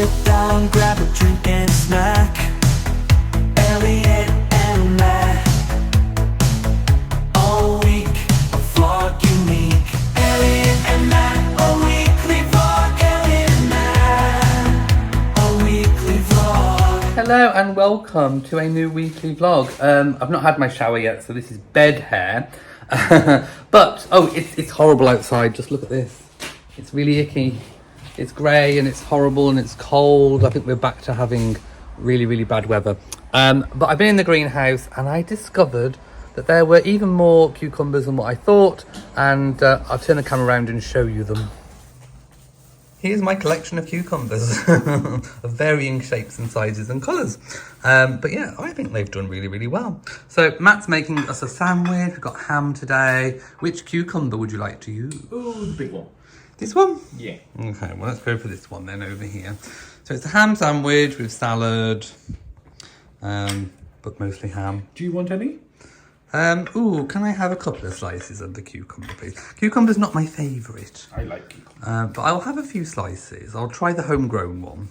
sit down, grab a drink and a snack. Elliot and Matt, all week, a vlog unique. Elliot and Matt, a weekly vlog. Elliot and Matt, a weekly vlog. Hello and welcome to a new weekly vlog. I've not had my shower yet, so this is bed hair. But, it's horrible outside. Just look at this. It's really icky. It's grey and it's horrible and it's cold. I think we're back to having really, really bad weather. But I've been in the greenhouse and I discovered that there were even more cucumbers than what I thought. And I'll turn the camera around and show you them. Here's my collection of cucumbers of varying shapes and sizes and colours. But yeah, I think they've done really, really well. So Matt's making us a sandwich. We've got ham today. Which cucumber would you like to use? Oh, the big one. This one? Yeah. Okay, well, let's go for this one then over here. So it's a ham sandwich with salad, but mostly ham. Do you want any? Can I have a couple of slices of the cucumber, please? Cucumber's not my favourite. I like cucumber. But I'll have a few slices. I'll try the homegrown one.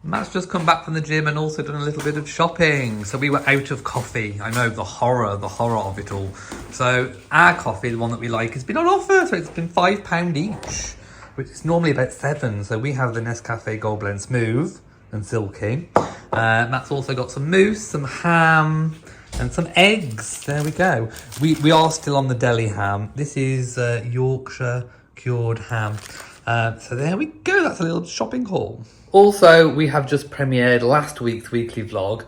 Matt's just come back from the gym and also done a little bit of shopping. So we were out of coffee. I know, the horror of it all. So our coffee, the one that we like, has been on offer. So it's been £5 each, which is normally about £7. So we have the Nescafe Gold Blend Smooth and Silky. Matt's also got some mousse, some ham, and some eggs. There we go. We are still on the deli ham. This is Yorkshire cured ham. So there we go. That's a little shopping haul. Also, we have just premiered last week's weekly vlog.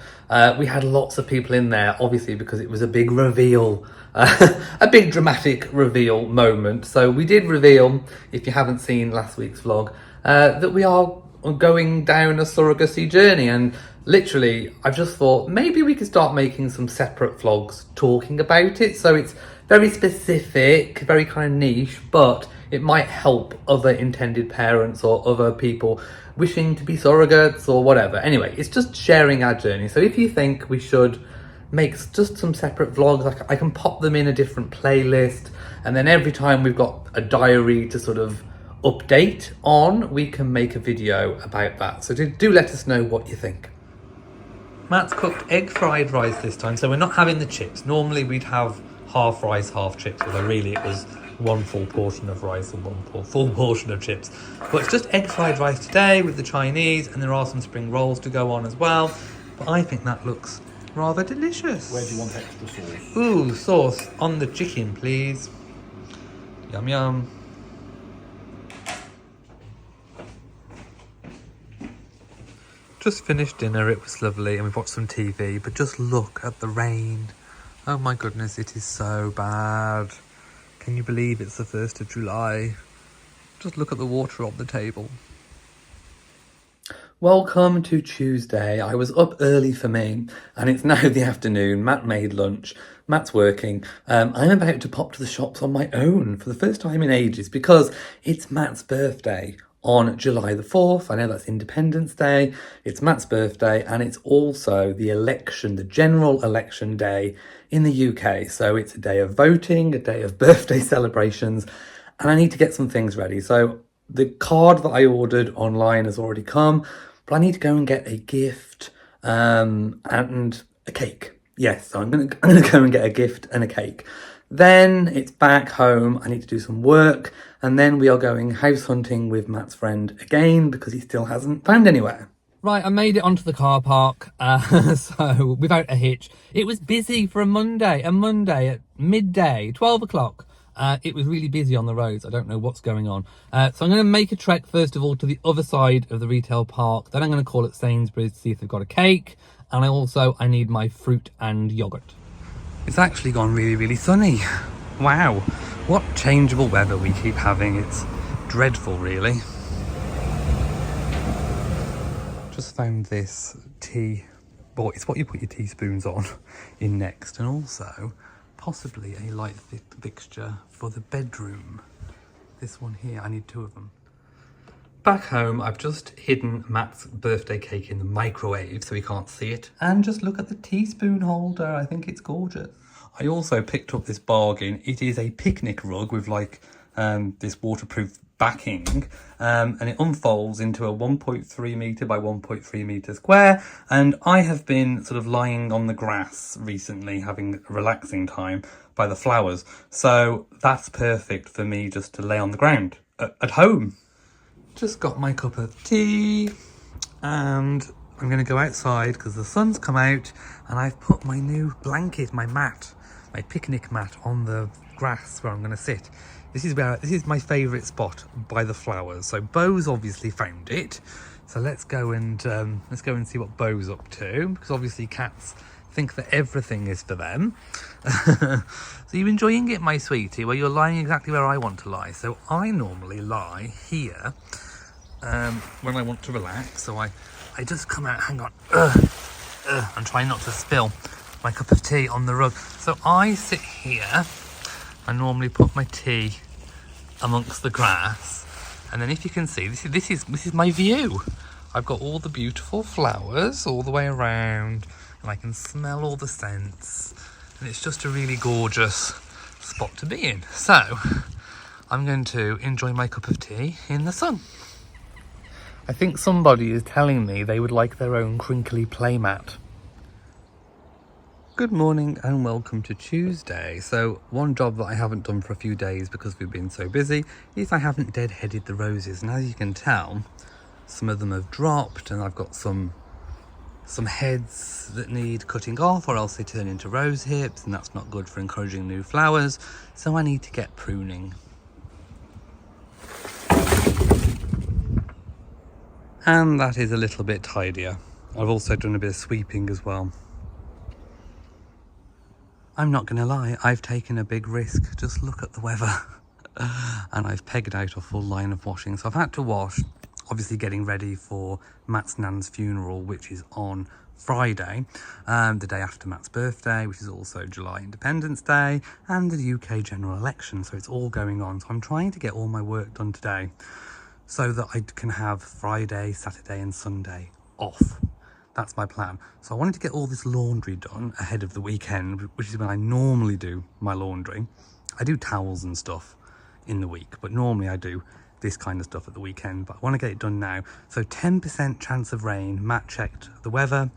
We had lots of people in there, obviously, because it was a big reveal, a big dramatic reveal moment. So we did reveal, if you haven't seen last week's vlog, that we are going down a surrogacy journey. And literally, I've just thought maybe we could start making some separate vlogs talking about it. So it's very specific, very kind of niche, but it might help other intended parents or other people wishing to be surrogates or whatever. Anyway, it's just sharing our journey. So if you think we should make just some separate vlogs, I can pop them in a different playlist, and then every time we've got a diary to sort of update on, we can make a video about that. So do let us know what you think. Matt's cooked egg fried rice this time, so we're not having the chips. Normally we'd have half rice, half chips, although really it was one full portion of rice and one full portion of chips. But it's just egg fried rice today with the Chinese, and there are some spring rolls to go on as well. But I think that looks rather delicious. Where do you want extra sauce? Ooh, sauce on the chicken, please. Yum, yum. Just finished dinner, it was lovely, and we've watched some TV, but just look at the rain. Oh my goodness, it is so bad. Can you believe it's the 1st of July? Just look at the water on the table. Welcome to Tuesday. I was up early for me, and it's now the afternoon. Matt made lunch. Matt's working. I'm about to pop to the shops on my own for the first time in ages because it's Matt's birthday on July the 4th. I know that's Independence Day. It's Matt's birthday, and it's also the election, the general election day in the UK. So it's a day of voting, a day of birthday celebrations, and I need to get some things ready. So the card that I ordered online has already come, but I need to go and get a gift and a cake. Yes, so I'm gonna go and get a gift and a cake. Then it's back home. I need to do some work, and then we are going house hunting with Matt's friend again because he still hasn't found anywhere. Right, I made it onto the car park, so without a hitch. It was busy for a Monday at midday, 12 o'clock. It was really busy on the roads. I don't know what's going on. So I'm going to make a trek, first of all, to the other side of the retail park. Then I'm going to call at Sainsbury's to see if they've got a cake. And I need my fruit and yoghurt. It's actually gone really, really sunny. Wow, what changeable weather we keep having. It's dreadful, really. Just found this tea. Well, it's what you put your teaspoons on in next, and also possibly a light fixture for the bedroom. This one here, I need 2 of them. Back home, I've just hidden Matt's birthday cake in the microwave so he can't see it. And just look at the teaspoon holder. I think it's gorgeous. I also picked up this bargain. It is a picnic rug with like this waterproof backing, and it unfolds into a 1.3 metre by 1.3 metre square. And I have been sort of lying on the grass recently, having a relaxing time by the flowers. So that's perfect for me just to lay on the ground at home. Just got my cup of tea and I'm going to go outside because the sun's come out, and I've put my new blanket, my mat, my picnic mat on the grass where I'm going to sit. This is my favourite spot by the flowers. So Bo's obviously found it. So let's go and see what Bo's up to, because obviously cats think that everything is for them. So you enjoying it, my sweetie? Well, you're lying exactly where I want to lie. So I normally lie here when I want to relax. So I just come out, hang on, and try not to spill my cup of tea on the rug. So I sit here. I normally put my tea amongst the grass, and then if you can see, this is my view. I've got all the beautiful flowers all the way around, and I can smell all the scents, and it's just a really gorgeous spot to be in. So I'm going to enjoy my cup of tea in the sun. I think somebody is telling me they would like their own crinkly playmat. Good morning and welcome to Tuesday. So one job that I haven't done for a few days because we've been so busy is I haven't deadheaded the roses, and as you can tell, some of them have dropped, and I've got some heads that need cutting off, or else they turn into rose hips, and that's not good for encouraging new flowers. So I need to get pruning. And that is a little bit tidier. I've also done a bit of sweeping as well. I'm not going to lie, I've taken a big risk. Just look at the weather. And I've pegged out a full line of washing. So I've had to wash, obviously getting ready for Matt's nan's funeral, which is on Friday, the day after Matt's birthday, which is also July Independence Day, and the UK general election. So it's all going on. So I'm trying to get all my work done today so that I can have Friday, Saturday and Sunday off. That's my plan. So I wanted to get all this laundry done ahead of the weekend, which is when I normally do my laundry. I do towels and stuff in the week, but normally I do this kind of stuff at the weekend, but I want to get it done now. So 10% chance of rain. Matt checked the weather.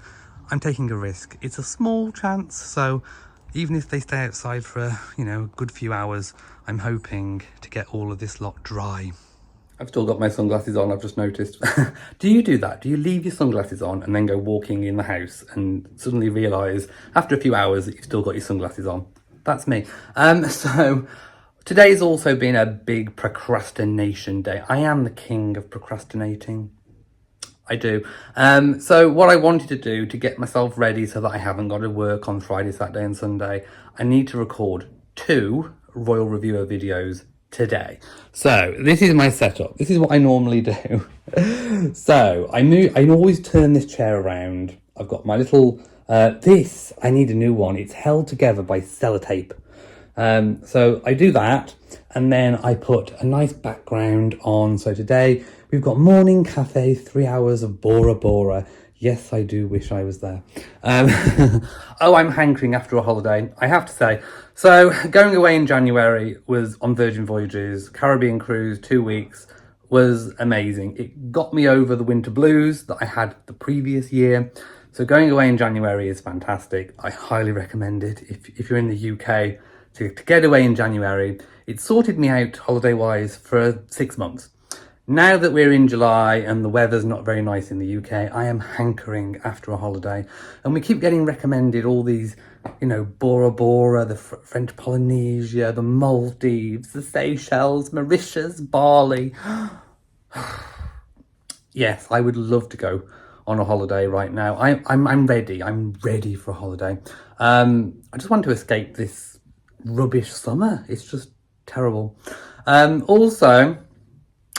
I'm taking a risk. It's a small chance, so even if they stay outside for a good few hours, I'm hoping to get all of this lot dry. I've still got my sunglasses on, I've just noticed. Do you do that? Do you leave your sunglasses on and then go walking in the house and suddenly realise after a few hours that you've still got your sunglasses on? That's me. So today's also been a big procrastination day. I am the king of procrastinating. I do. So what I wanted to do to get myself ready so that I haven't got to work on Friday, Saturday and Sunday, I need to record 2 Royal Reviewer videos today. So this is my setup. This is what I normally do. So I always turn this chair around. I've got my little I need a new one. It's held together by sellotape. So I do that, and then I put a nice background on. So today we've got morning cafe, 3 hours of Bora Bora. Yes, I do wish I was there. Oh, I'm hankering after a holiday, I have to say. So going away in January was on Virgin Voyages, Caribbean cruise, 2 weeks, was amazing. It got me over the winter blues that I had the previous year. So going away in January is fantastic. I highly recommend it if you're in the UK to get away in January. It sorted me out holiday-wise for 6 months. Now that we're in July and the weather's not very nice in the UK, I am hankering after a holiday. And we keep getting recommended all these, Bora Bora, the French Polynesia, the Maldives, the Seychelles, Mauritius, Bali. Yes, I would love to go on a holiday right now. I'm ready. I'm ready for a holiday. I just want to escape this rubbish summer. It's just terrible. Also,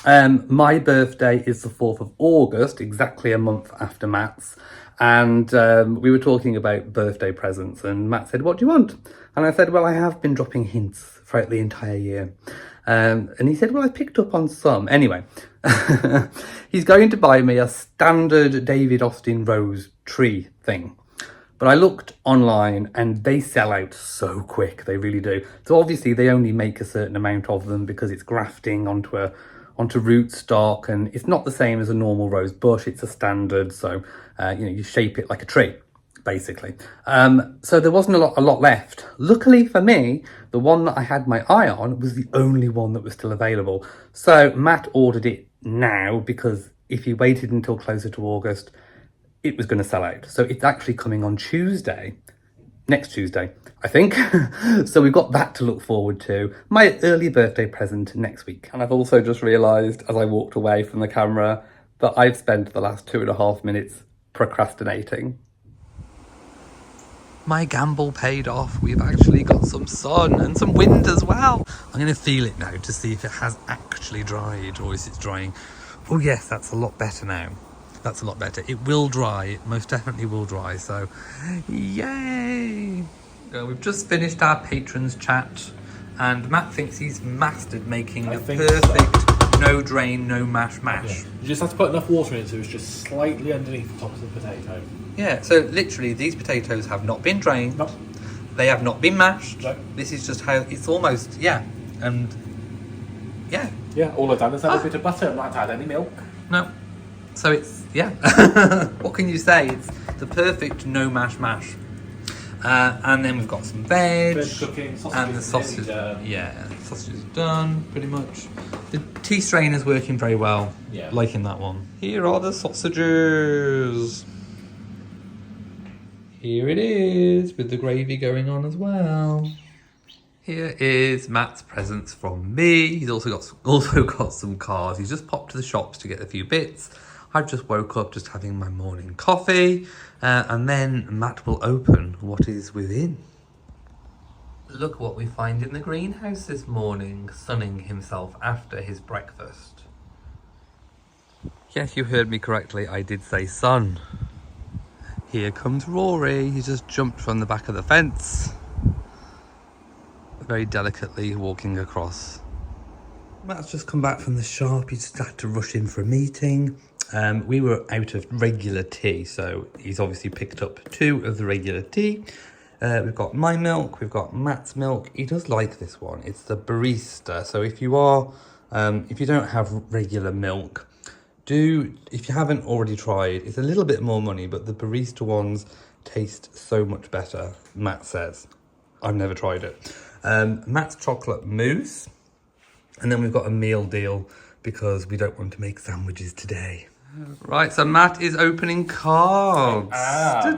my birthday is the 4th of August, exactly a month after Matt's. And we were talking about birthday presents, and Matt said, "What do you want?" And I said, "Well, I have been dropping hints throughout the entire year." And he said, "Well, I picked up on some." Anyway, he's going to buy me a standard David Austin rose tree thing. But I looked online and they sell out so quick, they really do. So obviously they only make a certain amount of them because it's grafting onto onto rootstock, and it's not the same as a normal rose bush. It's a standard, so you shape it like a tree, basically. So there wasn't a lot left. Luckily for me, the one that I had my eye on was the only one that was still available. So Matt ordered it now, because if he waited until closer to August, it was going to sell out. So it's actually coming on Tuesday, next Tuesday, I think. So we've got that to look forward to. My early birthday present next week. And I've also just realised as I walked away from the camera that I've spent the last 2.5 minutes procrastinating. My gamble paid off. We've actually got some sun and some wind as well. I'm going to feel it now to see if it has actually dried, or is it drying. Oh yes, that's a lot better now. That's a lot better. It will dry. It most definitely will dry. So, yay! We've just finished our patrons chat, and Matt thinks he's mastered making the perfect no drain, no mash. Yeah. You just have to put enough water in it so it's just slightly underneath the top of the potato. Yeah, so literally these potatoes have not been drained. Nope. They have not been mashed. No. This is just how it's almost, and yeah. Yeah, all I've done is add a bit of butter. I've not had any milk. No. So it's, what can you say? It's the perfect no mash. And then we've got some veg. Veg cooking, sausage and the sausage. Sausage is done, pretty much. The tea strain is working very well. Yeah. Liking that one. Here are the sausages. Here it is, with the gravy going on as well. Here is Matt's presents from me. He's also got some cars. He's just popped to the shops to get a few bits. I've just woke up just having my morning coffee, and then Matt will open what is within. Look what we find in the greenhouse this morning, sunning himself after his breakfast. Yes, you heard me correctly. I did say sun. Here comes Rory. He just jumped from the back of the fence, very delicately walking across. Matt's just come back from the shop. He just had to rush in for a meeting. We were out of regular tea, so he's obviously picked up 2 of the regular tea. We've got my milk, we've got Matt's milk. He does like this one. It's the barista. So if you don't have regular milk, if you haven't already tried, it's a little bit more money, but the barista ones taste so much better, Matt says. I've never tried it. Matt's chocolate mousse, and then we've got a meal deal because we don't want to make sandwiches today. Right, so Matt is opening cards.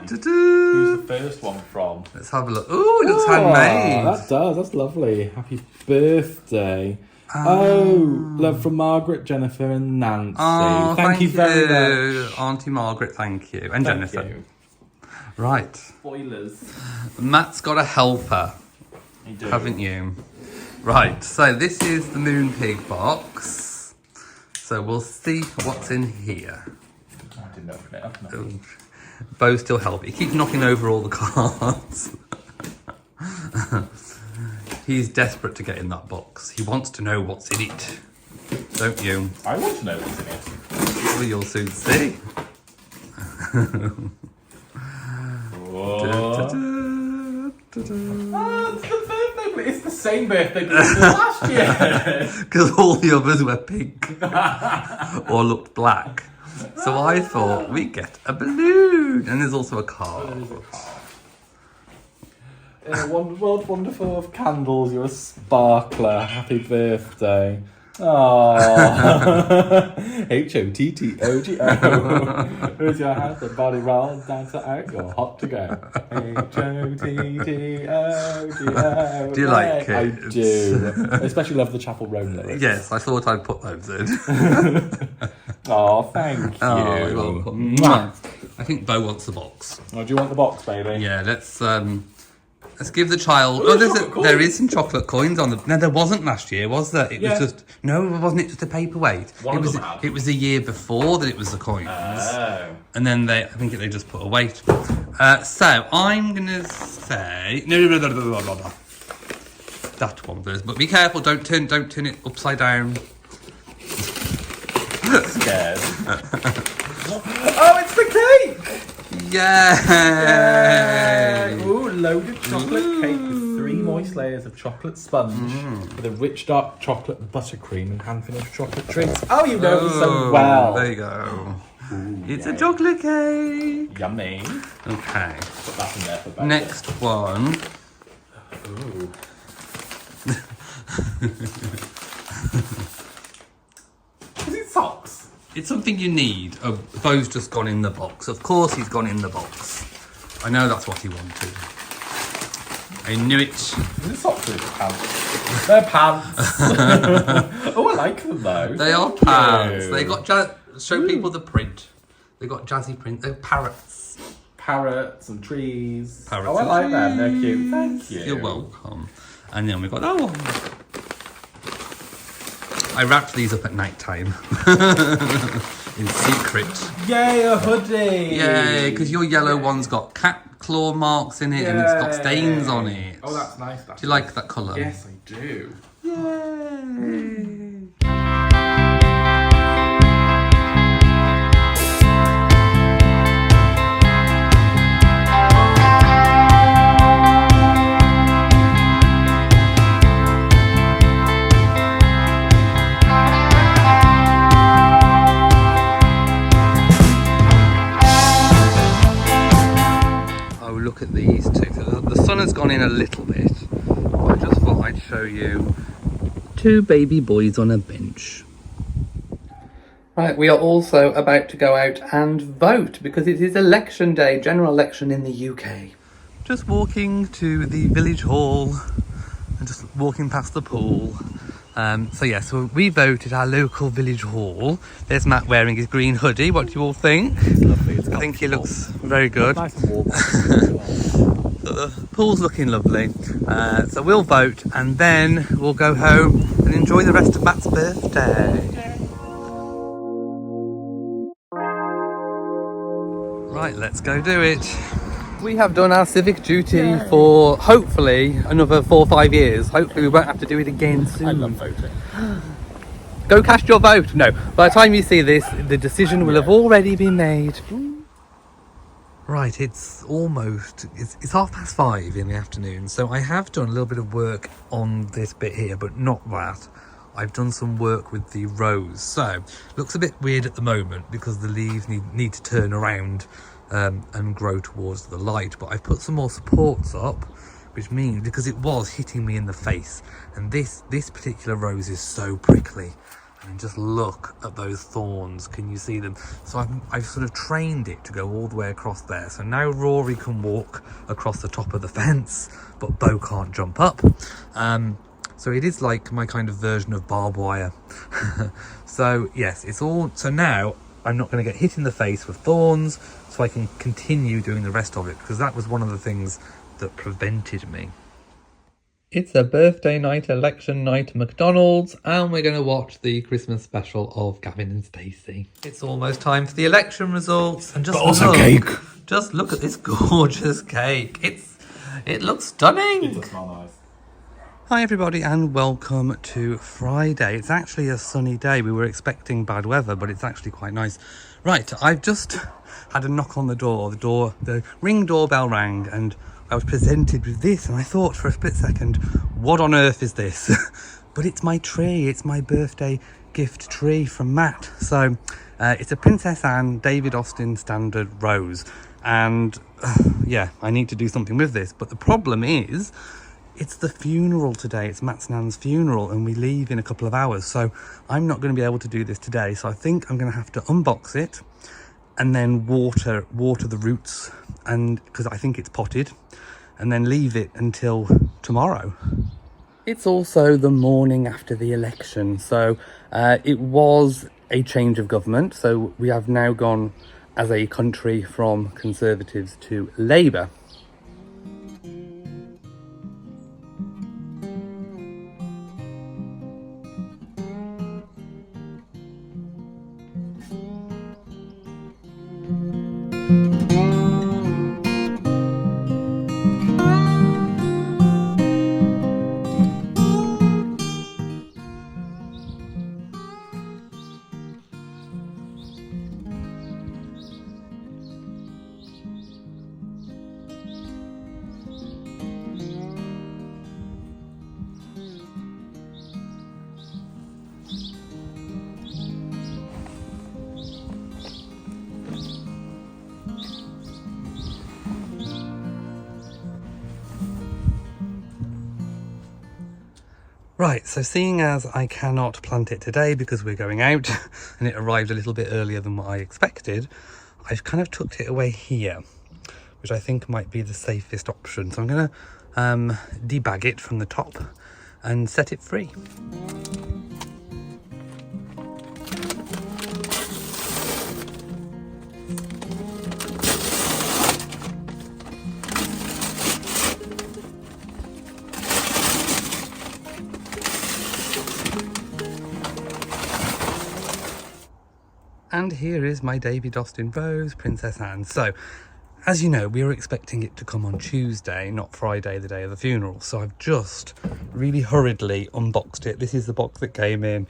Who's the first one from? Let's have a look. Ooh, it looks handmade. That does. That's lovely. Happy birthday. Love from Margaret, Jennifer and Nancy. Oh, thank you very much. Auntie Margaret, thank you. And Thank Jennifer. you. Right. Spoilers. Matt's got a helper, You do. haven't you? Right, so this is the Moon Pig box. So we'll see what's in here. I didn't open it up. No. Oh, Bo's still helping. He keeps knocking over all the cards. He's desperate to get in that box. He wants to know what's in it. Don't you? I want to know what's in it. Well, you'll soon see. It's the birthday plate. It's the same birthday plate as last year. Because all the others were pink or looked black. So I thought we'd get a balloon. And there's also a card. In a world wonderful of candles, you're a sparkler. Happy birthday. Aww. H-O-T-T-O-G-O. Where's your hat? The body roll, dancer out, you're hot to go. H-O-T-T-O-G-O. Do you like it? I do. I especially love the Chapel Roan lyrics. Yes, I thought I'd put those in. Oh, thank you. Oh, you're welcome. Mwah. I think Bo wants the box. Oh, do you want the box, baby? Yeah, let's give the child. Oh, there is some chocolate coins on the. No, there wasn't last year, was there? It was just wasn't it just a paperweight? One it of was. them had. It was the year before that it was the coins, and then I think they just put a weight. So I'm gonna say no. That one first, but be careful. Don't turn it upside down. Scared. Oh, it's the cake! Yay! Ooh, loaded chocolate cake with 3 moist layers of chocolate sponge with a rich dark chocolate buttercream and hand-finished chocolate treats. Oh, you know me so well. There you go. Ooh, It's yay. a chocolate cake. Yummy. Okay. Put that in there for both. Next one. Ooh. Is it socks? It's something you need. Oh, Bo's just gone in the box. Of course he's gone in the box. I know that's what he wanted. I knew it. Is it socks or is it pants? They're pants. Oh, I like them though. They are pants. They got show people the print. They got jazzy print. They're parrots. Parrots and trees. Parrots oh, I and like them. They're trees. cute. Thank you. You're welcome. And then we got that one. I wrapped these up at night time. In secret. Yay, a hoodie. Yay, because your yellow one's got cat claw marks in it and it's got stains on it. Oh, that's nice. Do you like that colour? Yes, I do. Yay. Look at these two. So the sun has gone in a little bit, but I just thought I'd show you two baby boys on a bench. Right, we are also about to go out and vote because it is election day, general election in the UK. Just walking to the village hall and just walking past the pool. So we voted our local village hall. There's Matt wearing his green hoodie. What do you all think? It's lovely. It's I think he looks very good. nice and warm. So the pool's looking lovely. So we'll vote and then we'll go home and enjoy the rest of Matt's birthday. Right, let's go do it. We have done our civic duty for hopefully another 4 or 5 years. Hopefully we won't have to do it again soon. I love voting. Go cast your vote. No, by the time you see this, the decision will have already been made. Right, it's 5:30 in the afternoon, so I have done a little bit of work on this bit here, but not that. I've done some work with the rose, so looks a bit weird at the moment because the leaves need to turn around and grow towards the light, but I've put some more supports up, which means because it was hitting me in the face, and this particular rose is so prickly. And just look at those thorns. Can you see them? So I've sort of trained it to go all the way across there. So now Rory can walk across the top of the fence, but Bo can't jump up. So it is like my kind of version of barbed wire. So yes, it's all. So now I'm not going to get hit in the face with thorns, so I can continue doing the rest of it, because that was one of the things that prevented me. It's a birthday night, election night, McDonald's, and we're going to watch the Christmas special of Gavin and Stacey. It's almost time for the election results, and just just look at this gorgeous cake. It looks stunning. It does smell nice. Hi everybody and welcome to Friday. It's actually a sunny day. We were expecting bad weather, but it's actually quite nice. Right, I've just had a knock on the door. The ring doorbell rang and I was presented with this, and I thought for a split second, what on earth is this? But it's my tree. It's my birthday gift tree from Matt. So it's a Princess Anne David Austin standard rose, and yeah, I need to do something with this. But the problem is, it's the funeral today. It's Matt's nan's funeral, and we leave in a couple of hours. So I'm not going to be able to do this today. So I think I'm going to have to unbox it and then water the roots, and because I think it's potted, and then leave it until tomorrow. It's also the morning after the election, so it was a change of government. So we have now gone as a country from Conservatives to Labour. Right, so seeing as I cannot plant it today because we're going out and it arrived a little bit earlier than what I expected, I've kind of tucked it away here, which I think might be the safest option. So I'm going to debag it from the top and set it free. And here is my David Austin Rose, Princess Anne. So, as you know, we were expecting it to come on Tuesday, not Friday, the day of the funeral. So I've just really hurriedly unboxed it. This is the box that came in,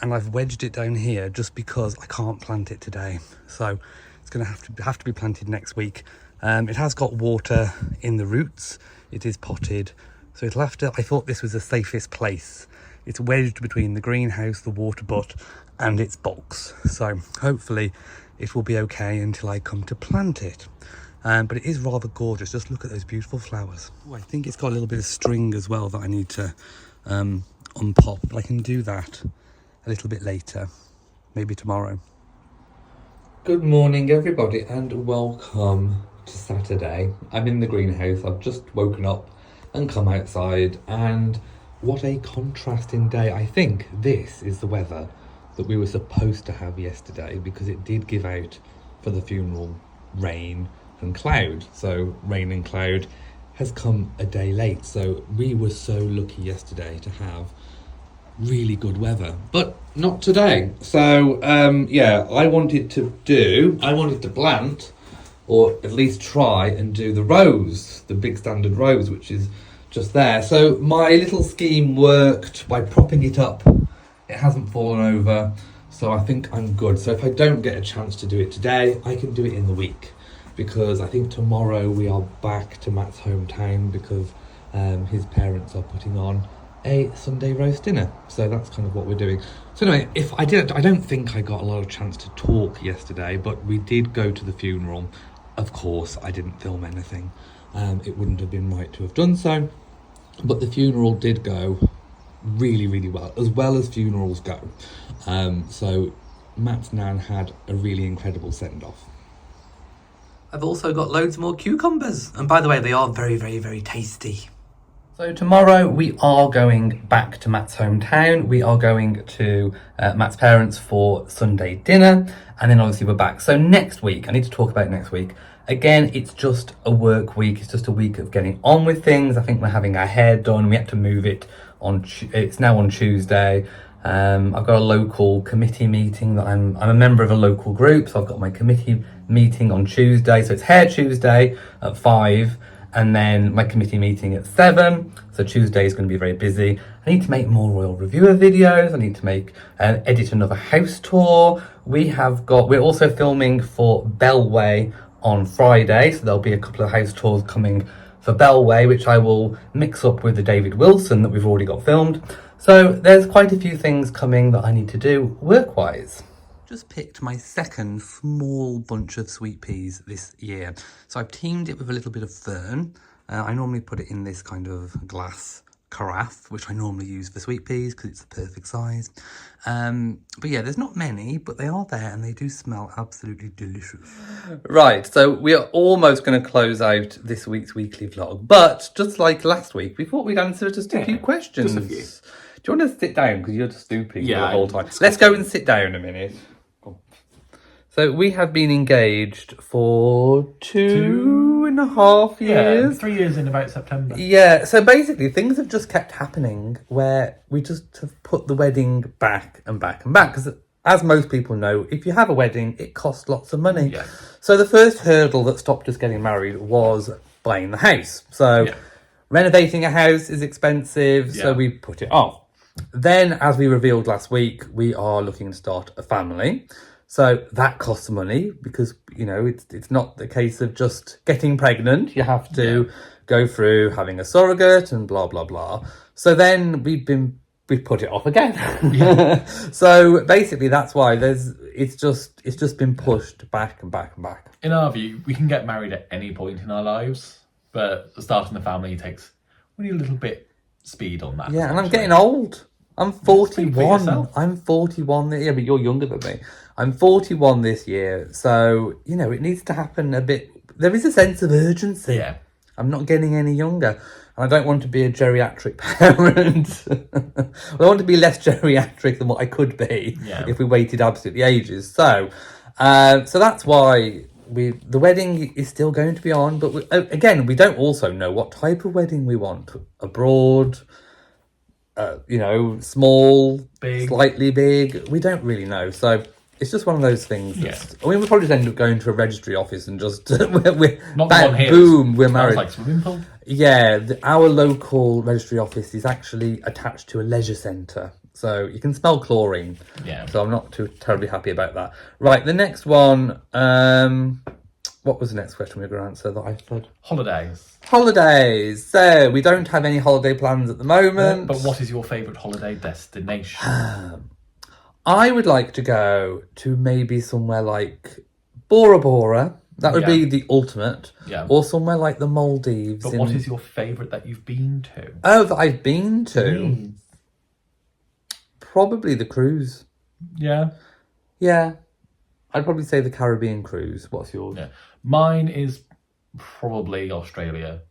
and I've wedged it down here just because I can't plant it today. So it's going to have to be planted next week. It has got water in the roots. It is potted, so it'll have to. I thought this was the safest place. It's wedged between the greenhouse, the water butt, and its box. So hopefully it will be okay until I come to plant it. But it is rather gorgeous. Just look at those beautiful flowers. Oh, I think it's got a little bit of string as well that I need to unpop. But I can do that a little bit later, maybe tomorrow. Good morning, everybody, and welcome to Saturday. I'm in the greenhouse. I've just woken up and come outside, and what a contrasting day. I think this is the weather that we were supposed to have yesterday, because it did give out for the funeral rain and cloud. So rain and cloud has come a day late. So we were so lucky yesterday to have really good weather, but not today. So yeah, I wanted to plant, or at least try and do the rose, the big standard rose, which is just there. So my little scheme worked by propping it up. It hasn't fallen over, so I think I'm good. So if I don't get a chance to do it today, I can do it in the week, because I think tomorrow we are back to Matt's hometown, because his parents are putting on a Sunday roast dinner. So that's kind of what we're doing. So anyway, I don't think I got a lot of chance to talk yesterday, but we did go to the funeral. Of course, I didn't film anything. It wouldn't have been right to have done so, but the funeral did go really well as funerals go. So Matt's nan had a really incredible send-off. I've also got loads more cucumbers, and by the way, they are very tasty. So tomorrow we are going back to Matt's hometown. We are going to Matt's parents for Sunday dinner, and then obviously we're back. So next week, I need to talk about next week. Again, it's just a work week. It's just a week of getting on with things. I think we're having our hair done. We had to move it on. It's now on Tuesday. I've got a local committee meeting that I'm a member of a local group, so I've got my committee meeting on Tuesday. So it's Hair Tuesday at 5, and then my committee meeting at 7. So Tuesday is going to be very busy. I need to make more royal reviewer videos. I need to make edit another house tour. We're also filming for Bellway on Friday, so there'll be a couple of house tours coming for Bellway, which I will mix up with the David Wilson that we've already got filmed. So there's quite a few things coming that I need to do work-wise. Just picked my second small bunch of sweet peas this year. So I've teamed it with a little bit of fern. I normally put it in this kind of glass carafe, which I normally use for sweet peas because it's the perfect size. But yeah, there's not many, but they are there and they do smell absolutely delicious. Right, so we are almost going to close out this week's weekly vlog, but just like last week, we thought we'd answer just a few questions. Just a few. Do you want to sit down, because you're just stooping Yeah, the whole time? Let's go and sit down a minute. So we have been engaged for 2.5 years. Yeah, 3 years in about September. Yeah, so basically things have just kept happening where we just have put the wedding back and back and back. Because as most people know, if you have a wedding, it costs lots of money. Yeah. So the first hurdle that stopped us getting married was buying the house. So renovating a house is expensive, so we put it off. Then, as we revealed last week, we are looking to start a family. So that costs money, because, you know, it's not the case of just getting pregnant. You have to go through having a surrogate and blah, blah, blah. So then we've put it off again. So basically that's why it's just been pushed back and back and back. In our view, we can get married at any point in our lives, but starting the family we need a little bit speed on that. Yeah, and I'm essentially. getting old. I'm Speak for 41. yourself. I'm 41. Yeah, but you're younger than me. I'm 41 this year. So, it needs to happen a bit. There is a sense of urgency. Yeah. I'm not getting any younger. And I don't want to be a geriatric parent. I want to be less geriatric than what I could be if we waited absolutely ages. So that's why the wedding is still going to be on. But we don't also know what type of wedding we want. Abroad, small, Big. slightly big. We don't really know. So it's just one of those things. We'll probably just end up going to a registry office and just we're Not the one here. boom, we're Smells married. like swimming pool. Yeah, our local registry office is actually attached to a leisure centre. So you can smell chlorine. Yeah. So I'm not too terribly happy about that. Right, the next one. What was the next question we were going to answer that I said? Holidays. Holidays. So we don't have any holiday plans at the moment. But what is your favourite holiday destination? I would like to go to maybe somewhere like Bora Bora. That would be the ultimate. Yeah. Or somewhere like the Maldives. But what is your favourite that you've been to? Oh, that I've been to? Probably the cruise. Yeah. Yeah. I'd probably say the Caribbean cruise. What's yours? Yeah. Mine is probably Australia.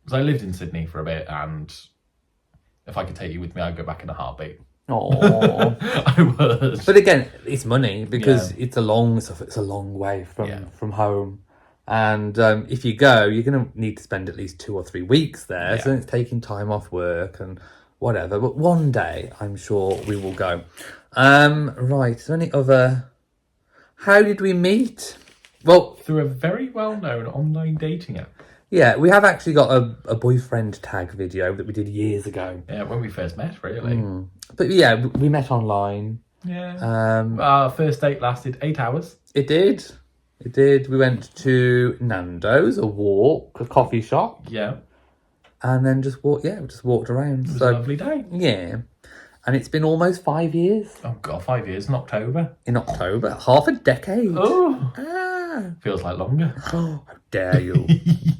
Because I lived in Sydney for a bit, and if I could take you with me, I'd go back in a heartbeat. Oh. I would. But again, it's money because it's a long way from home. And if you go, you're going to need to spend at least 2 or 3 weeks there. So it's taking time off work and whatever. But one day, I'm sure we will go. Right. Is there any other... How did we meet? Well... Through a very well-known online dating app. Yeah, we have actually got a boyfriend tag video that we did years ago. Yeah, when we first met, really. But yeah, we met online. Yeah. Our first date lasted 8 hours. It did. It did. We went to Nando's, a walk, a coffee shop. Yeah. And then just walked around. It was a lovely day. Yeah. And it's been almost 5 years. Oh, God, 5 years in October. In October. Half a decade. Oh. Ah. Feels like longer. Oh, how dare you,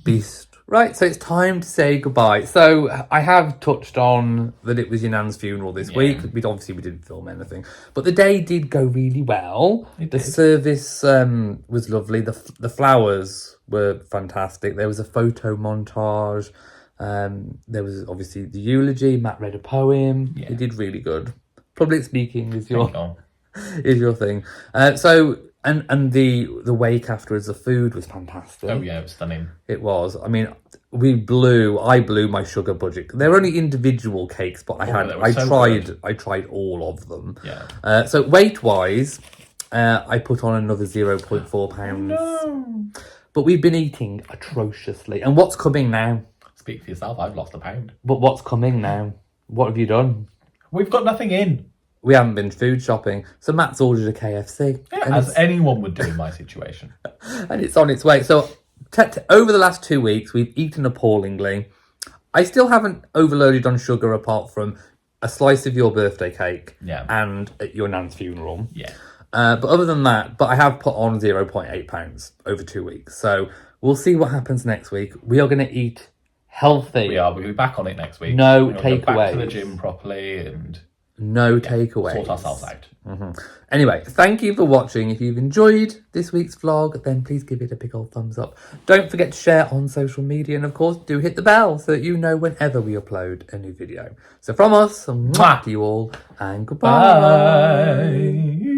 beast. Right, so it's time to say goodbye. So I have touched on that it was your nan's funeral this week. We didn't film anything. But the day did go really well. The service was lovely. The flowers were fantastic. There was a photo montage. There was obviously the eulogy. Matt read a poem. Yeah. He did really good. Public speaking is your thing. And the wake afterwards, the food was fantastic. Oh yeah, it was stunning. It was. I mean, I blew my sugar budget. They were only individual cakes, but I tried all of them. Yeah. So weight wise, I put on another 0.4 pounds. No. But we've been eating atrociously. And what's coming now? Speak for yourself. I've lost a pound. But what's coming now? What have you done? We've got nothing in. We haven't been food shopping. So Matt's ordered a KFC. Yeah, as anyone would do in my situation. And it's on its way. So over the last 2 weeks, we've eaten appallingly. I still haven't overloaded on sugar apart from a slice of your birthday cake and at your nan's funeral. Yeah. But other than that, I have put on 0.8 pounds over 2 weeks. So we'll see what happens next week. We are going to eat healthy. We are. We'll be back on it next week. No takeaways. Go back to the takeaways. gym properly and... No takeaways. Sort ourselves out. Anyway, thank you for watching. If you've enjoyed this week's vlog, then please give it a big old thumbs up. Don't forget to share on social media. And of course, do hit the bell so that you know whenever we upload a new video. So from us, mwah to you all and goodbye. Bye.